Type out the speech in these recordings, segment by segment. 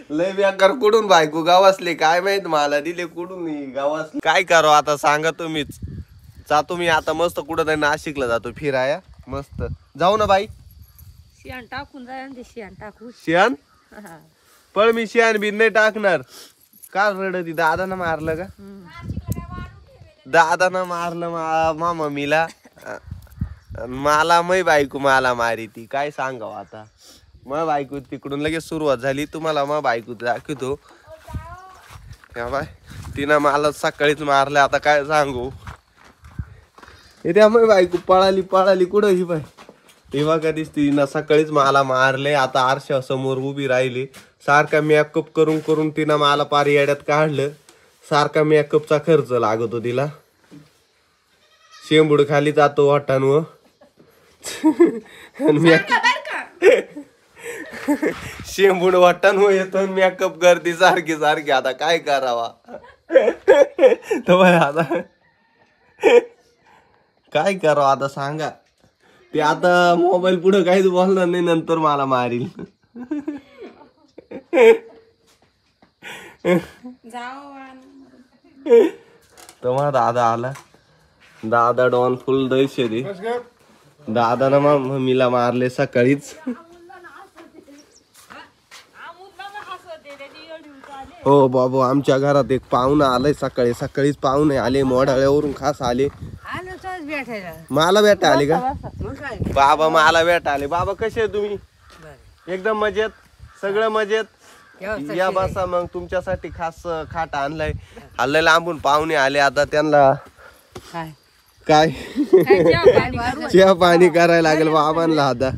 लय बेकार कुठून बायको गावासले काय माहित मला दिले कुठून गावासले काय करो आता सांगा तुम्हीच. जातो मी आता मस्त कुठं नाशिकला जातो फिराया मस्त जाऊ ना बाई. शेण टाकून जाय शेण टाकू शेण पण मी शेण बिन नाही टाकणार. का रडती दादानं मारलं का? दादानं मारलं मा मम्मीला मला मै बायको मला मारी ती काय सांगावं आता. मग बायको तिकडून लगेच सुरुवात झाली. तुम्हाला मग बायको दाखवतो बाय. तिनं मला सकाळीच मारलं आता काय सांगू. मग बायको पळाली कुठं ही बाय तेव्हा का दिसती ना. सकाळीच मला मारले. आता आरशा समोर उभी राहिली. सारखा मेकअप करून करून तिनं मला पार येड्यात काढलं. सारखा मेकअपचा खर्च लागतो तिला. शेंबूड खाली जातो वाटांवर शेंबूड वाटांवर येतो मेकअप करते सारखी सारखी. आता काय करावा आता काय करावं आता सांगा. ते आता मोबाईल पुढे काहीच बोलणार नाही नंतर मला मारील. तेव्हा दादा आला. दादा डॉन फुल दैशे दे. दादानं मम्मीला मारले सकाळीच. हो बाबू आमच्या घरात एक पाहुणा आलाय. सकाळी सकाळीच पाहुणे आले. मोढाळ्यावरून खास आले. मला भेटा आले का बाबा? मला भेटा आले. बाबा कसे आहे तुम्ही? एकदम मजेत सगळं मजेत. या बसा मग तुमच्यासाठी खास खाट आणलाय. हल्लाय लांबून पाहुणे आले. आता त्यांना काय चहा पाणी करायला लागेल बाबांना. आता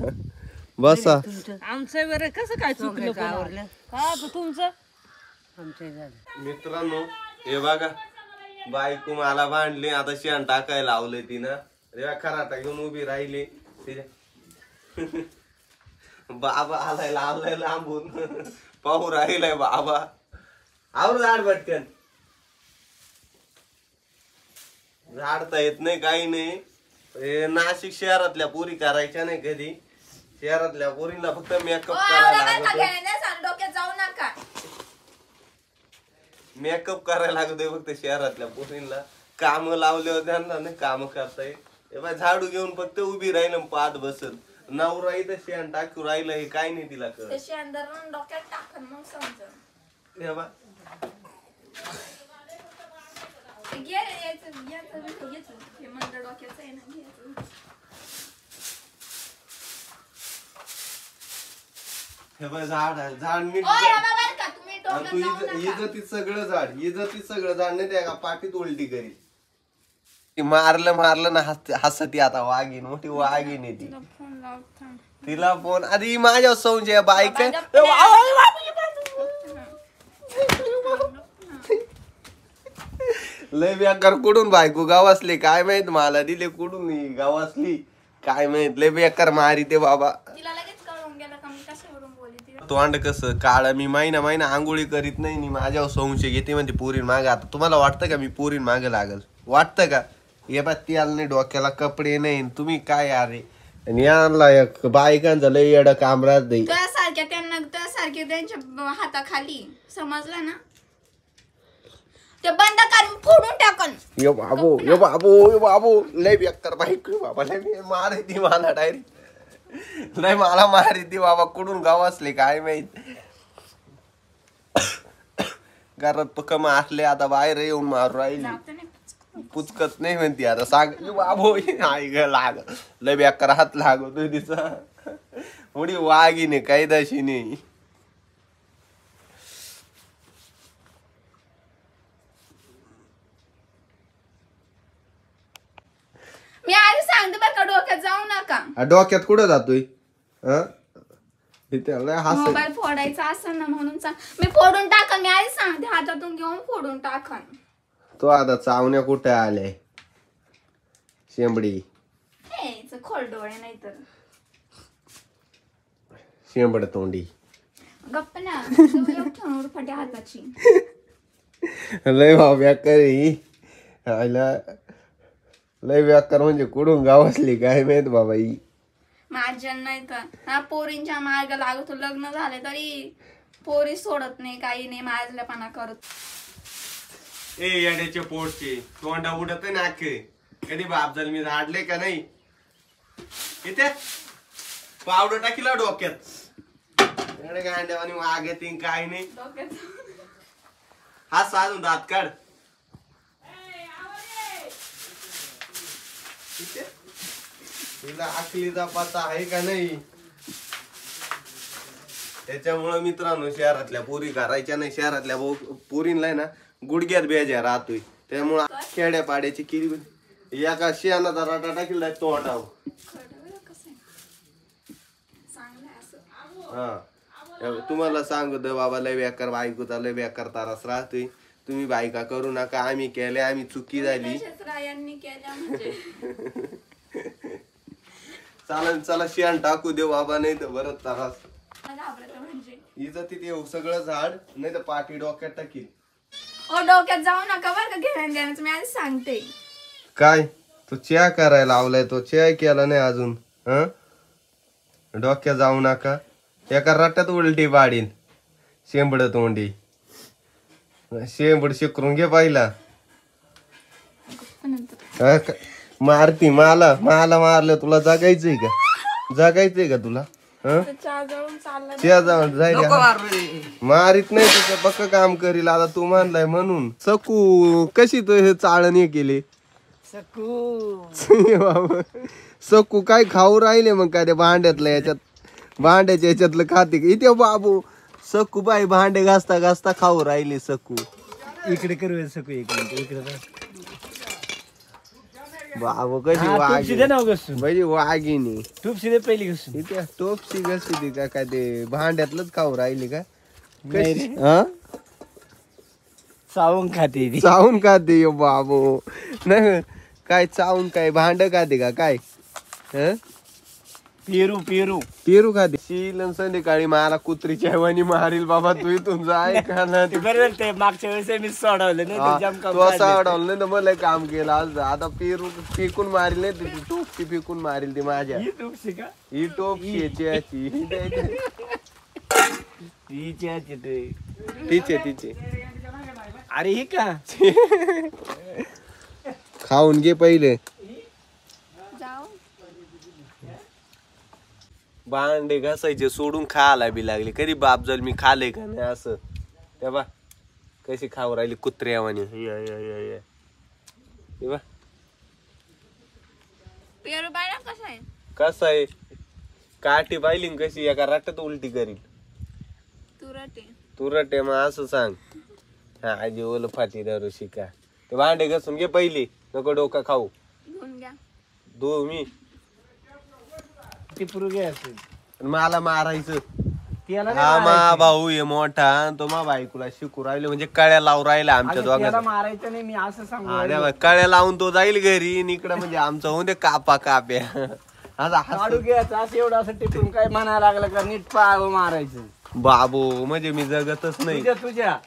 बसा. आमचं बरं कसं काय चुकलं का तुमचं? मित्रांनो हे बघा बायको मला भांडली. आता शेण टाकायला लावलंय तिनं. खराटा घेऊन उभी राहिली. बाबा आलाय लावलाय लांबून पाहू राहिलाय बाबा. आवर झाड भटकन झाडता येत नाही काही नाही. नाशिक शहरातल्या पोरी करायच्या नाही कधी. शहरातल्या पोरींना फक्त मेकअप करायला मेकअप करायला लागतोय फक्त. शहरातल्या पोरींना काम लावले त्यांना नाही काम करता येत. झाडू घेऊन फक्त उभी राहील पाहत बसत. नवरा इथं शेण टाकू राहिलं हे काय नाही तिला कळत. झाड झाड नीट तू इजतीत सगळं झाड नाही त्या पाठीत उलटी करी. मारलं ना हसती आता. वाघीन मोठी वाघीन आहे ती. तिला फोन आधी माझ्या संशय बाईक लय बेकार कुठून बायको गावासले काय माहित मला दिले कुठून गावासली काय माहित. लय बेकार मारी ते बाबा. तोंड कसं काळ. मी महिना आंघोळी करीत नाही. माझ्यावर संशय घेते म्हणते पोरीन मागे. आता तुम्हाला वाटतं का मी पोरीन मागे लागल? वाटतं का? हे बा तेल नाही डोक्याला कपडे नाही. तुम्ही काय अरे आणला बायकांचा लय येडं कामराज नाही. त्यासारख्या त्यांना त्यासारखे त्यांच्या हाताखाली समजलं ना ते बंद करून फोडून टाकन. यो बाबू लय बेकार बायको बाबा. लय मारे ती मला डायरेक्ट. लय मला मारी ती बाबा. कुठून गाव असले काय माहित. घरात पक्कम असले आता बाहेर येऊन मारू राहिली. पुचकत नाही म्हणती आता. सांग बाबू आई ग लाग. लय बेकार हात लागतोय तिचा. थोडी वाघीने काही दशी नाही. मी आधी सांगते बरं का डोक्यात जाऊ नका. डोक्यात कुठं जातोय? मोबाईल फोडायचा असं ना म्हणून मी फोडून टाकन. मी आधी सांगते हातातून घेऊन फोडून टाकन. तो आता चावण्या कुठे आले शेंबडी. खोल डोळे नाही तर शेंबड तोंडी. गप्प ना फट्या हाताची. लय बाब्या करी लय व्याकार म्हणजे कुठून गावासली काय माहित बाबा ही. माझ्या नाही तर हा पोरींच्या मार्ग लागतो. लग्न झाले तरी पोरी सोडत नाही, काही नाही, माझल्यापणा करत. ए येड्याचे पोटचे तोंडा उडत नाके कधी बाप जर मी झाडले का नाही. इथे पावडर टाकीला डोक्यात एवढे गांड्यावानी वाघ येतील काय नाही. हा साधून दात काढ. तुला आखलीचा पत्ता आहे का नाही. त्याच्यामुळे मित्रांनो शहरातल्या पोरी करायच्या नाही. शहरातल्या पोरींना ना गुडघ्यात बेजा राहतोय. त्यामुळे खेड्या पाड्याची किरी एका शेणाचा राटा टाकीला तोंडाव. हा तुम्हाला सांगतो बाबा लय बेकार बायकोचा लय बेकार तारास राहतोय. तुम्ही बायका करू नका. आम्ही केले, आम्ही चुकी झाली. चालन चला शेण टाकू दे बाबा नाही तर बरं तारास. हिचं तिथे सगळं झाड नाही तर पाठी डोक्यात टाकील. ओ डोक्यात जाऊ नका बरं का घेण्या देण्याचं मी आधी सांगते. काय तू चहा करायला लावलाय तो चहा केला नाही अजून. डोक्यात जाऊ नका. एका रट्ट्यात उलटी पाडील. शेंबड तोंडी शेंबड शिकरून घे पाहिला. मारती मला मारलं. तुला जगायचंय का? जगायचंय का तुला? चहा जाऊन जाईल मारित नाही तुझं पक्क काम करील. आता तू मानलाय म्हणून. सकू कशी तो हे चाळण हे केले. सकू काय खाऊ राहिले मग काय ते भांड्यातलं याच्यात भांड्याच्या याच्यातलं खाते इथे बाबू. सकू बाई भांडे घासता घासता खाऊ राहिले. सकू इकडे करू सकू इकडे बाबू कशी वाघ वाघिनी टूपशी दे पहिली घसून. इथे टोपशी घसी ती का काय ते भांड्यातलंच खाऊ राहिली का. चावून खाते चावून खाते यो बाबू. नाही काय चावून काय भांड खाते का काय. पेरू पेरू पेरू खाते. शीलन संध्याकाळी मला कुत्रीच्या ऐवणी मारील बाबा. तू इथून जाय का ना. बरोबर ते मागच्या वेळेस मी सोडवलं सोडवलं नाही तर मला काम केलं आज. आता पेरू फेकून मारील नाही ती टोपशी फेकून मारील ती माझ्या. ही टोपशी तिचे अरे ही का खाऊन घे पहिले. भांडे घासायचे सोडून खायला बी लागले. कधी बाप जल मी खाले का नाही असं. तेव्हा कशी खाऊ राहिली कुत्र्यावानी. कसं आहे काठी पाहिली कशी एका रट्ट्यात उलटी करील. तुरटे मग असं सांग. हा आजी ओलं फाटी दारू शिका. ते भांडे घासून घे पहिले. नको डोका खाऊ. धु मी मला मारायचं. हा मा भाऊ ये मोठा तो मा बायकोला शिकू राहिले म्हणजे कळ्या लावून राहिला आमच्या दोघांना. मारायचं नाही मी असं सांगू. कळ्या लावून तो जाईल घरी. इकडं म्हणजे आमचं होऊन दे कापा काप्या. काढू घ्यायचं असं एवढं असं टिपून काय म्हणायला लागलं का नीट पाय मारायचं. बाबू म्हणजे मी जगतच नाही तुझ्या